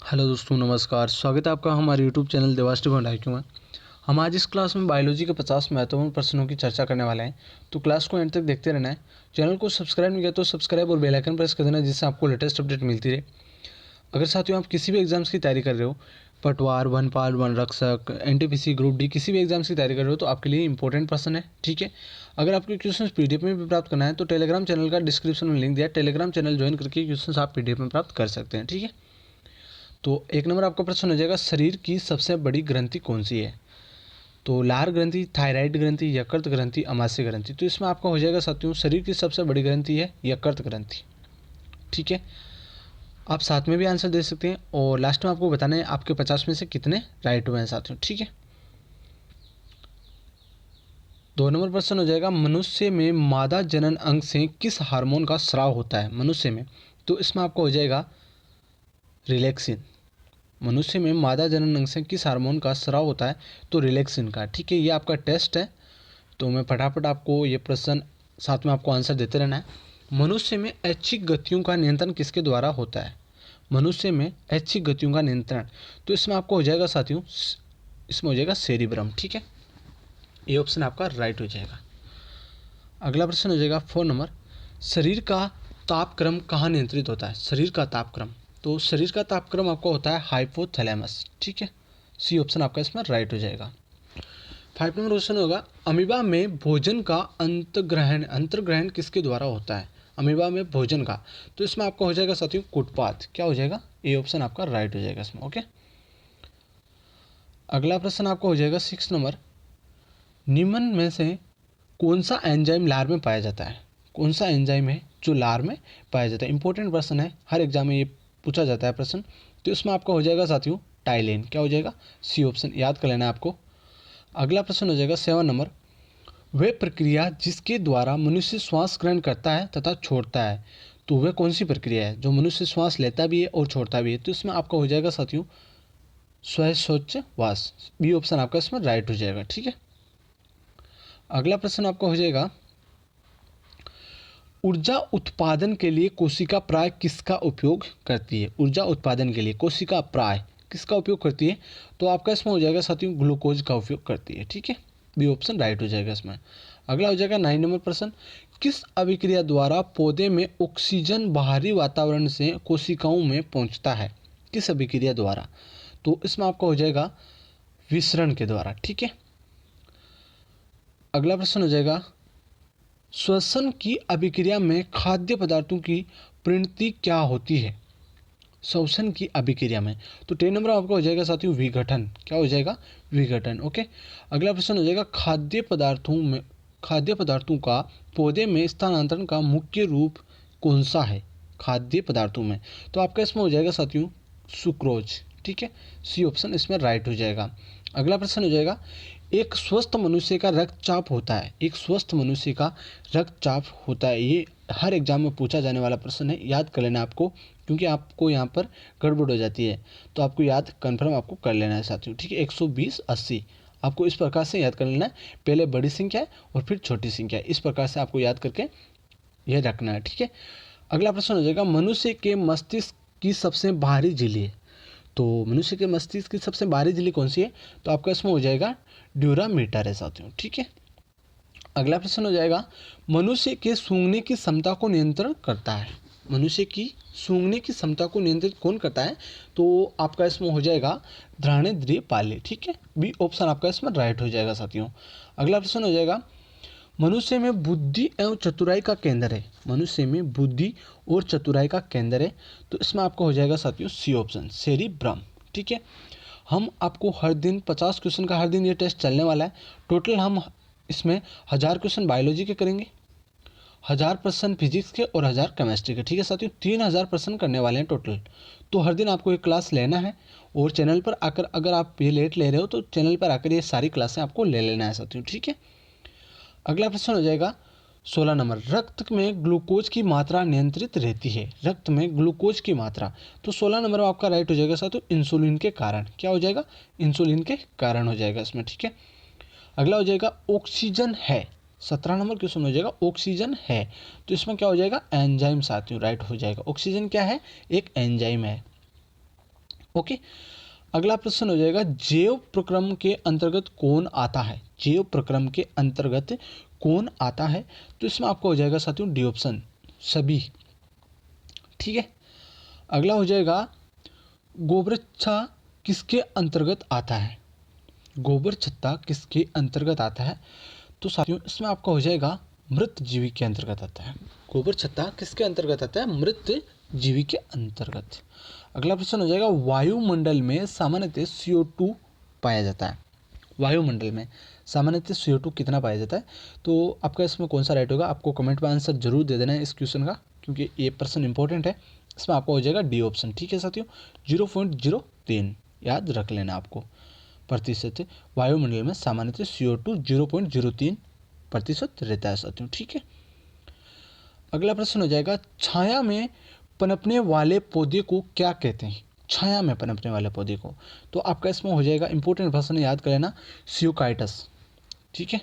Hello दोस्तों, नमस्कार। स्वागत है आपका हमारे यूट्यूब चैनल देवाश्री भंडारी में। हम आज इस क्लास में बायोलॉजी के 50 महत्वपूर्ण प्रश्नों की चर्चा करने वाले हैं, तो क्लास को एंड तक देखते रहना है। चैनल को सब्सक्राइब नहीं किया तो सब्सक्राइब और बेल आइकन प्रेस कर देना, जिससे आपको लेटेस्ट अपडेट मिलती रहे। अगर साथियों आप किसी भी एग्जाम्स की तैयारी कर रहे हो, पटवार, वनपाल, वन रक्षक, एनटीपीसी, ग्रुप डी, किसी भी एग्जाम्स की तैयारी कर रहे हो, तो आपके लिए इंपॉर्टेंट प्रश्न है। ठीक है, अगर आपके क्वेश्चन पीडीएफ में भी प्राप्त करना है तो टेलीग्राम चैनल का डिस्क्रिप्शन में लिंक दिया है, टेलीग्राम चैनल ज्वाइन करके क्वेश्चन आप पीडीएफ में प्राप्त कर सकते हैं। ठीक है, तो एक नंबर आपका प्रश्न हो जाएगा, शरीर की सबसे बड़ी ग्रंथि कौन सी है? तो लार ग्रंथि, थायराइड ग्रंथि, यकृत ग्रंथि, अमाशय ग्रंथि। तो इसमें आपका हो जाएगा साथियों, शरीर की सबसे बड़ी ग्रंथि है यकृत ग्रंथि। ठीक है, आप साथ में भी आंसर दे सकते हैं और लास्ट में आपको बताना है आपके 50 में से कितने राइट हुए हैं साथियों। ठीक है, 2 नंबर प्रश्न हो जाएगा, मनुष्य में मादा जनन अंग से किस हार्मोन का स्राव होता है? मनुष्य में, तो इसमें आपको हो जाएगा रिलैक्सिन। मनुष्य में मादा जनन अंग से किस हार्मोन का स्राव होता है? तो रिलैक्सिन का। ठीक है, ये आपका टेस्ट है, तो मैं फटाफट आपको ये प्रश्न साथ में आपको आंसर देते रहना है। मनुष्य में ऐच्छिक गतियों का नियंत्रण किसके द्वारा होता है? मनुष्य में ऐच्छिक गतियों का नियंत्रण, तो इसमें आपको हो जाएगा साथियों, इसमें हो जाएगा सेरिब्रम। ठीक है, ये ऑप्शन आपका राइट हो जाएगा। अगला प्रश्न हो जाएगा 4 नंबर, शरीर का तापक्रम कहाँ नियंत्रित होता है? शरीर का तापक्रम, तो शरीर का तापक्रम आपका होता है हाइपोथैलेमस। ठीक है, सी ऑप्शन आपका इसमें राइट हो जाएगा। 5 नंबर क्वेश्चन होगा, अमीबा में भोजन का अंतर्ग्रहण किसके द्वारा होता है? अमीबा में भोजन का, तो इसमें आपका हो जाएगा साथियों कुटपाथ। क्या हो जाएगा? ए ऑप्शन आपका राइट हो जाएगा इसमें। ओके, अगला प्रश्न आपका हो जाएगा 6 नंबर, निम्न में से कौन सा एंजाइम लार में पाया जाता है? कौन सा एंजाइम है जो लार में पाया जाता है? इंपॉर्टेंट प्रश्न है, हर एग्जाम में ये पूछा जाता है प्रश्न। तो इसमें आपका हो जाएगा साथियों टाइलेन। क्या हो जाएगा? सी ऑप्शन, याद कर लेना है आपको। अगला प्रश्न हो जाएगा 7 नंबर, वह प्रक्रिया जिसके द्वारा मनुष्य श्वास ग्रहण करता है तथा छोड़ता है, तो वह कौन सी प्रक्रिया है जो मनुष्य श्वास लेता भी है और छोड़ता भी है? तो इसमें आपका हो जाएगा साथियों श्वासोच्छवास। बी ऑप्शन आपका इसमें राइट हो जाएगा। ठीक है, अगला प्रश्न आपका हो जाएगा, ऊर्जा उत्पादन के लिए कोशिका प्राय किसका उपयोग करती है? ऊर्जा उत्पादन के लिए कोशिका प्राय किसका उपयोग करती है? तो आपका इसमें हो जाएगा साथियों ग्लूकोज का उपयोग करती है। ठीक है, बी ऑप्शन राइट हो जाएगा इसमें। अगला हो जाएगा 9 नंबर प्रश्न, किस अभिक्रिया द्वारा पौधे में ऑक्सीजन बाहरी वातावरण से कोशिकाओं में पहुंचता है? किस अभिक्रिया द्वारा? तो इसमें आपका हो जाएगा विसरण के द्वारा। ठीक है, अगला प्रश्न हो जाएगा, श्वसन की अभिक्रिया में खाद्य पदार्थों की प्रणति क्या होती है? श्वसन की अभिक्रिया में, तो 10 नंबर आपका हो जाएगा साथियों विघटन। क्या हो जाएगा? विघटन। ओके, अगला प्रश्न हो जाएगा, खाद्य पदार्थों का पौधे में स्थानांतरण का मुख्य रूप कौन सा है? खाद्य पदार्थों में, तो आपका इसमें हो जाएगा साथियों सुक्रोज। ठीक है, सी ऑप्शन इसमें राइट हो जाएगा। अगला प्रश्न हो जाएगा, एक स्वस्थ मनुष्य का रक्तचाप होता है। एक स्वस्थ मनुष्य का रक्तचाप होता है, ये हर एग्जाम में पूछा जाने वाला प्रश्न है, याद कर लेना आपको, क्योंकि आपको यहाँ पर गड़बड़ हो जाती है, तो आपको याद कन्फर्म आपको कर लेना है साथियों। ठीक है, 120/80 आपको इस प्रकार से याद कर लेना है, पहले बड़ी संख्या है और फिर छोटी संख्या है, इस प्रकार से आपको याद करके यह रखना है। ठीक है, अगला प्रश्न हो जाएगा, मनुष्य के मस्तिष्क की सबसे बाहरी झिल्ली, तो मनुष्य के मस्तिष्क की सबसे बाहरी झिल्ली कौन सी है? तो आपका इसमें हो जाएगा ड्यूरामीटर है साथियों। ठीक है, अगला प्रश्न हो जाएगा, मनुष्य के सूंघने की क्षमता को नियंत्रण करता है। मनुष्य की सूंघने की क्षमता को नियंत्रित कौन करता है? तो आपका इसमें हो जाएगा घ्राणेंद्रिय पाले। ठीक है, बी ऑप्शन आपका इसमें राइट हो जाएगा साथियों। अगला प्रश्न हो जाएगा, मनुष्य में बुद्धि एवं चतुराई का केंद्र है। मनुष्य में बुद्धि और चतुराई का केंद्र है, तो इसमें आपको हो जाएगा साथियों सी ऑप्शन सेरिब्रम। ठीक है, हम आपको हर दिन 50 क्वेश्चन का हर दिन ये टेस्ट चलने वाला है। टोटल हम इसमें 1000 क्वेश्चन बायोलॉजी के करेंगे, 1000 प्रश्न फिजिक्स के और 1000 केमिस्ट्री के। ठीक है साथियों, 3000 प्रश्न करने वाले हैं टोटल। तो हर दिन आपको एक क्लास लेना है और चैनल पर आकर, अगर आप ये लेट ले रहे हो तो चैनल पर आकर ये सारी क्लासें आपको ले लेना है साथियों। ठीक है, अगला प्रश्न हो जाएगा 16 नंबर, रक्त में ग्लूकोज की मात्रा नियंत्रित रहती है। रक्त में ग्लूकोज की मात्रा, तो 16 नंबर में आपका राइट हो जाएगा साथियों इंसुलिन के कारण। क्या हो जाएगा? इंसुलिन के कारण हो जाएगा इसमें। ठीक है, अगला हो जाएगा ऑक्सीजन है। 17 नंबर क्वेश्चन हो जाएगा ऑक्सीजन है, तो इसमें क्या हो जाएगा एंजाइम साथियों, राइट हो जाएगा। ऑक्सीजन क्या है? एक एंजाइम है। ओके। अगला प्रश्न हो जाएगा जैव प्रक्रम के अंतर्गत कौन आता है। जैव प्रक्रम के अंतर्गत कौन आता है, तो इसमें आपको हो जाएगा साथियों डी ऑप्शन, सभी। ठीक है। अगला हो जाएगा गोबर छत्ता किसके अंतर्गत आता है। गोबर छत्ता किसके अंतर्गत आता है, तो साथियों इसमें आपका हो जाएगा मृत जीवी के अंतर्गत आता है। गोबर छत्ता किसके अंतर्गत आता है, मृत जीवी के अंतर्गत। अगला प्रश्न हो जाएगा वायुमंडल में सामान्यतः CO2 पाया जाता है। वायुमंडल में सामान्यतः CO2 कितना पाया जाता है, तो आपका इसमें कौन सा राइट होगा, आपको कमेंट में आंसर जरूर दे देना है इस क्वेश्चन का, क्योंकि ये प्रश्न इंपॉर्टेंट है। इसमें आपका हो जाएगा डी ऑप्शन। ठीक है साथियों, 0.03 याद रख लेना आपको प्रतिशत। वायुमंडल में सामान्यतः CO2 0.03% रहता है साथियों। ठीक है। अगला प्रश्न हो जाएगा छाया में पनपने वाले पौधे को क्या कहते हैं। छाया में पनपने वाले पौधे को, तो आपका इसमें हो जाएगा इंपॉर्टेंट प्रश्न याद कर लेना, सियोकाइटस। ठीक है।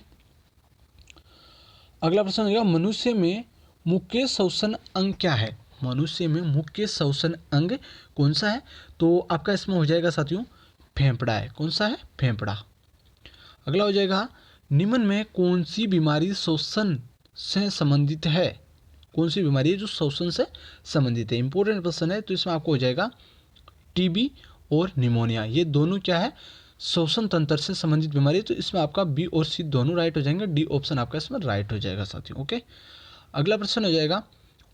अगला प्रश्न हो जाएगा मनुष्य में मुख्य श्वसन अंग क्या है। मनुष्य में मुख्य श्वसन अंग कौन सा है, तो आपका इसमें हो जाएगा साथियों फेफड़ा है। कौन सा है, फेफड़ा। अगला हो जाएगा निम्न में कौन सी बीमारी श्वसन से संबंधित है। कौन सी बीमारी है जो श्वसन से संबंधित है, इंपॉर्टेंट प्रश्न है। तो इसमें आपको हो जाएगा टीबी और निमोनिया, ये दोनों क्या है, श्वसन तंत्र से संबंधित बीमारी। तो इसमें आपका बी और सी दोनों राइट हो जाएंगे, डी ऑप्शन आपका इसमें राइट हो जाएगा साथियों। ओके। अगला प्रश्न हो जाएगा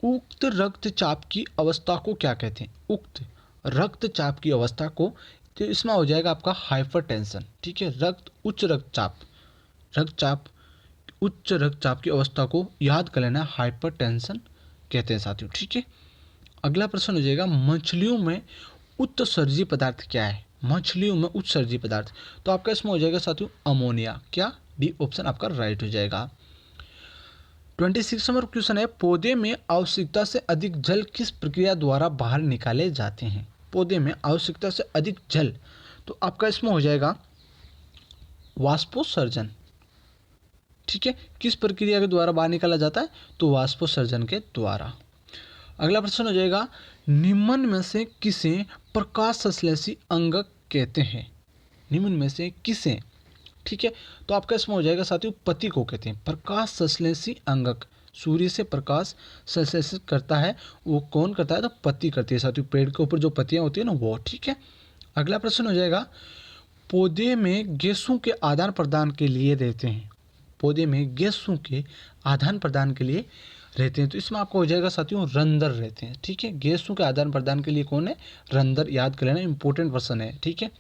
उक्त रक्तचाप की अवस्था को क्या कहते हैं। उक्त रक्तचाप की अवस्था को, तो इसमें हो जाएगा आपका हाइपरटेंशन। ठीक है। उच्च रक्तचाप की अवस्था को याद कर लेना, हाइपरटेंशन कहते हैं साथियों। ठीक है। अगला प्रश्न हो जाएगा मछलियों में उत्सर्जी पदार्थ क्या है। मछलियों में उत्सर्जी पदार्थ, तो आपका इसमें हो जाएगा साथियों अमोनिया। क्या, डी ऑप्शन आपका राइट हो जाएगा। 26 नंबर क्वेश्चन है पौधे में आवश्यकता से अधिक जल किस प्रक्रिया द्वारा बाहर निकाले जाते हैं। पौधे में आवश्यकता से अधिक जल, तो आपका इसमें हो जाएगा वाष्पोत्सर्जन। ठीक है। किस प्रक्रिया के द्वारा बाहर निकाला जाता है, तो वाष्पोत्सर्जन के द्वारा। अगला प्रश्न हो जाएगा निम्न में से किसे प्रकाश संश्लेषी अंगक कहते हैं। निम्न में से किसे, ठीक है, तो आपका इसमें हो जाएगा साथियों पति को कहते हैं प्रकाश संश्लेषी अंगक। सूर्य से प्रकाश संश्लेषित करता है, वो कौन करता है, तो पत्ती करती है साथियों। पेड़ के ऊपर जो पत्तियां होती है ना, वो। ठीक है। अगला प्रश्न हो जाएगा पौधे में गैसों के आदान प्रदान के लिए रहते हैं। पौधे में गैसों के आदान प्रदान के लिए रहते हैं, तो इसमें आपको हो जाएगा साथियों रंध्र रहते हैं। ठीक है। गैसों के आदान प्रदान के लिए कौन है, रंध्र। याद कर लेना, इंपॉर्टेंट प्रश्न है। ठीक है।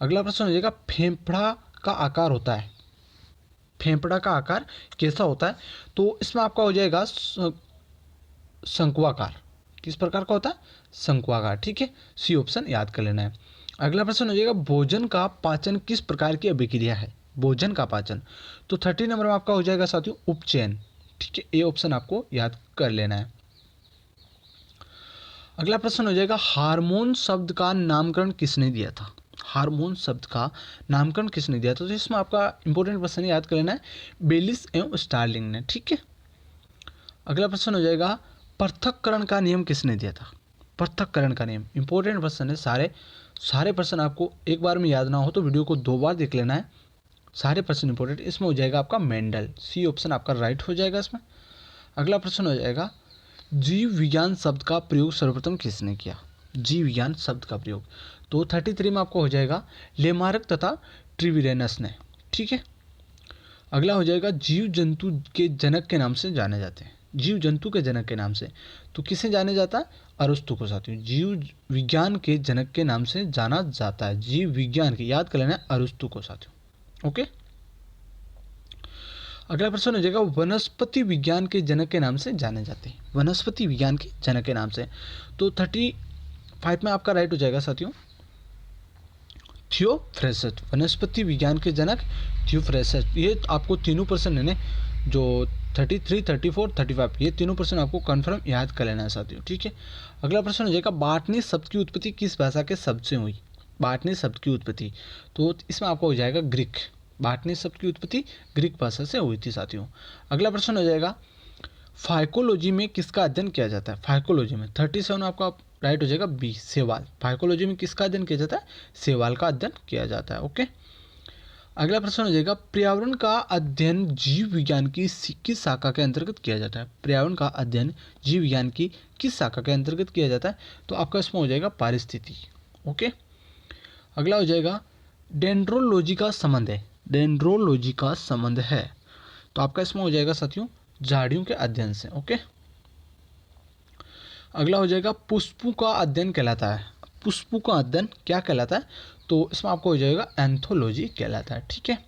अगला प्रश्न हो जाएगा फेफड़ा का आकार होता है, फेफड़ा का आकार कैसा होता है, तो इसमें आपका हो जाएगा शंक्वाकार। किस प्रकार का होता है, शंक्वाकार। ठीक है। सी ऑप्शन याद कर लेना है। अगला प्रश्न हो जाएगा भोजन का पाचन किस प्रकार की अभिक्रिया है। भोजन का पाचन, तो 30 नंबर में आपका हो जाएगा साथियों उपचयन। ठीक है। ए ऑप्शन आपको याद कर लेना है। अगला प्रश्न हो जाएगा हार्मोन शब्द का नामकरण किसने दिया था। हार्मोन शब्द का नामकरण किसने दिया था, तो इसमें आपका इंपॉर्टेंट प्रश्न याद कर लेना है, बेलिस एवं स्टार्लिंग ने। ठीक है। अगला प्रश्न हो जाएगा पृथक्करण का नियम किसने दिया था। पृथक्करण का नियम इंपॉर्टेंट प्रश्न है। सारे प्रश्न आपको एक बार में याद ना हो तो वीडियो को 2 बार देख लेना है। सारे प्रश्न इंपॉर्टेंट। इसमें हो जाएगा आपका मेंडल। सी ऑप्शन आपका राइट हो जाएगा इसमें। अगला प्रश्न हो जाएगा जीव विज्ञान शब्द का प्रयोग सर्वप्रथम किसने किया। जीव विज्ञान शब्द का प्रयोग, तो 33 में आपको हो जाएगा लेमार्क तथा ट्रिविरेनस ने। ठीक है। अगला हो जाएगा जीव जंतु के जनक के नाम से जाने जाते हैं। जीव जंतु के जनक के नाम से, तो किसे जाने जाता है, अरस्तु को साथियों। जीव विज्ञान के जनक के नाम से जाना जाता है, जीव विज्ञान के, याद कर लेना है, अरस्तु को साथियों। ओके। अगला प्रश्न हो जाएगा वनस्पति विज्ञान के जनक के नाम से जाने जाते हैं। वनस्पति विज्ञान के जनक के नाम से, तो 35 में आपका राइट हो जाएगा साथियों थियोफ्रेसस। वनस्पति विज्ञान के जनक थियोफ्रेसस। ये आपको तीनों प्रश्न है जो 33, 34, 35, ये तीनों प्रश्न आपको कंफर्म याद कर लेना है साथियों। ठीक है। अगला प्रश्न हो जाएगा बाटनी शब्द की उत्पत्ति किस भाषा के शब्द से हुई। बाटनी शब्द की उत्पत्ति, तो इसमें आपको हो जाएगा ग्रीक। बाटनी शब्द की उत्पत्ति ग्रीक भाषा से हुई थी साथियों। अगला प्रश्न हो जाएगा फाइकोलॉजी में किसका अध्ययन किया जाता है। फाइकोलॉजी में 37 आपका राइट हो जाएगा बी, सेवाल। फाइकोलॉजी में किसका अध्ययन किया जाता है? सेवाल का अध्ययन किया जाता है। ओके, अगला प्रश्न हो जाएगा पर्यावरण का अध्ययन जीव विज्ञान की किस शाखा के अंतर्गत किया जाता है? पर्यावरण का अध्ययन जीव विज्ञान की किस शाखा के अंतर्गत किया जाता है? तो आपका इसमें हो जाएगा पारिस्थितिकी। ओके, अगला हो जाएगा डेंड्रोलॉजी का संबंध है, डेंड्रोलॉजी का संबंध है, तो आपका इसमें हो जाएगा साथियों झाड़ियों के अध्ययन से। ओके, अगला हो जाएगा पुष्पों का अध्ययन कहलाता है, पुष्पों का अध्ययन क्या कहलाता है? तो इसमें आपको हो जाएगा एंथोलॉजी कहलाता है। ठीक है,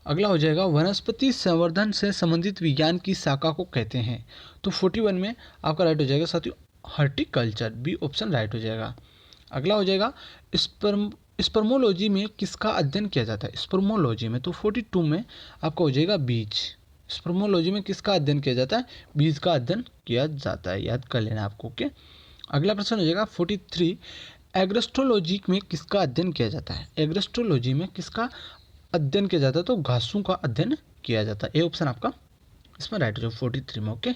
अगला हो जाएगा वनस्पति संवर्धन से संबंधित विज्ञान की शाखा को कहते हैं? तो 41 में आपका राइट हो जाएगा साथियों हॉर्टिकल्चर, बी ऑप्शन राइट हो जाएगा। अगला हो जाएगा स्पर्मोलॉजी में किसका अध्ययन किया जाता है? स्पर्मोलॉजी में, तो 42 में आपका हो जाएगा बीज। स्पर्मोलॉजी में किसका अध्ययन किया जाता है? बीज का अध्ययन किया जाता है, याद कर लेना आपको। ओके, अगला प्रश्न हो जाएगा 43 एग्रोस्ट्रोलॉजी में किसका अध्ययन किया जाता है? एग्रोस्ट्रोलॉजी में किसका अध्ययन किया जाता है? तो घासों का अध्ययन किया जाता है, ए ऑप्शन आपका इसमें राइट हो जाएगा 43 में। ओके,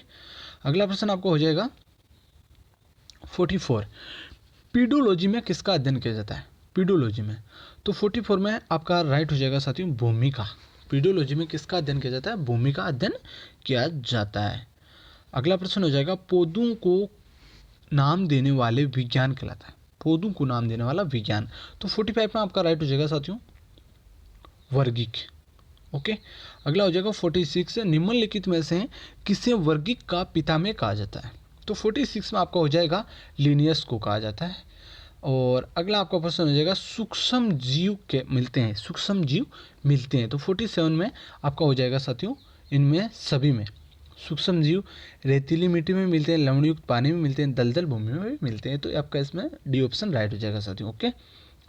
अगला प्रश्न आपको हो जाएगा 44 पीडोलॉजी में किसका अध्ययन किया जाता है? पीडोलॉजी में, तो 44 में आपका राइट हो जाएगा साथियों भूमि का। पीडोलॉजी में किसका अध्ययन किया जाता है? भूमि का अध्ययन किया जाता है। अगला प्रश्न हो जाएगा पौधों को नाम देने वाले विज्ञान कहलाता है, पौधों को नाम देने वाला विज्ञान, तो 45 में आपका राइट हो जाएगा साथियों वर्गिक। ओके, अगला हो जाएगा 46 निम्नलिखित में से किसे वर्गिक का पितामह कहा जाता है? तो 46 में आपका हो जाएगा लिनियस को कहा जाता है। और अगला आपका प्रश्न हो जाएगा सूक्ष्म जीव के मिलते हैं, सूक्ष्म जीव मिलते हैं, तो 47 में आपका हो जाएगा साथियों इनमें सभी में सूक्ष्म जीव रेतीली मिट्टी में मिलते हैं, लवणयुक्त पानी में मिलते हैं, दलदल भूमि में भी मिलते हैं, तो आपका इसमें डी ऑप्शन राइट हो जाएगा साथियों। ओके,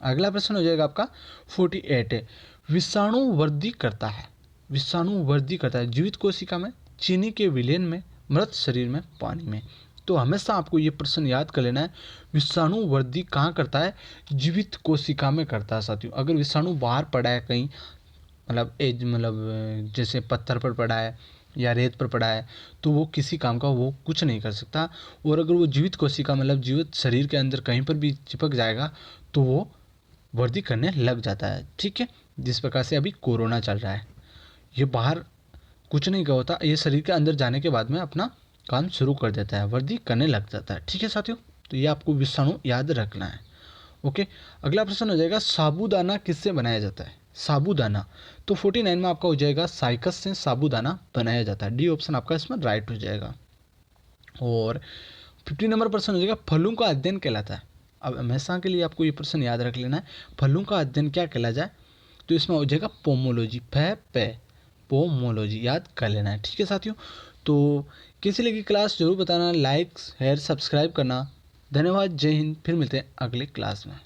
अगला प्रश्न हो जाएगा आपका 48 है विषाणु वृद्धि करता है, विषाणु वृद्धि करता है जीवित कोशिका में, चीनी के विलयन में, मृत शरीर में, पानी में। तो हमेशा आपको ये प्रश्न याद कर लेना है विषाणु वृद्धि कहाँ करता है? जीवित कोशिका में करता है साथियों। अगर विषाणु बाहर पड़ा है कहीं मतलब जैसे पत्थर पर पड़ा है या रेत पर पड़ा है तो वो किसी काम का वो कुछ नहीं कर सकता। और अगर वो जीवित कोशिका मतलब जीवित शरीर के अंदर कहीं पर भी चिपक जाएगा तो वो वृद्धि करने लग जाता है। ठीक है, जिस प्रकार से अभी कोरोना चल रहा है, ये बाहर कुछ नहीं का होता, ये शरीर के अंदर जाने के बाद में अपना काम शुरू कर देता है, वृद्धि करने लग जाता है। ठीक है साथियों, तो ये आपको विषाणु याद रखना है। ओके, अगला प्रश्न हो जाएगा साबूदाना किससे बनाया जाता है? साबूदाना, तो 49 में आपका हो जाएगा साइकस से साबूदाना बनाया जाता है, डी ऑप्शन आपका इसमें राइट हो जाएगा। और 50 नंबर प्रश्न हो जाएगा फलों का अध्ययन कहलाता है। अब हमेशा के लिए आपको ये प्रश्न याद रख लेना है फलों का अध्ययन क्या कहला जाए? तो इसमें हो जाएगा पोमोलॉजी, पोमोलॉजी याद कर लेना है। ठीक है साथियों, तो कैसी लगी क्लास जरूर बताना, लाइक शेयर सब्सक्राइब करना। धन्यवाद, जय हिंद, फिर मिलते हैं अगले क्लास में।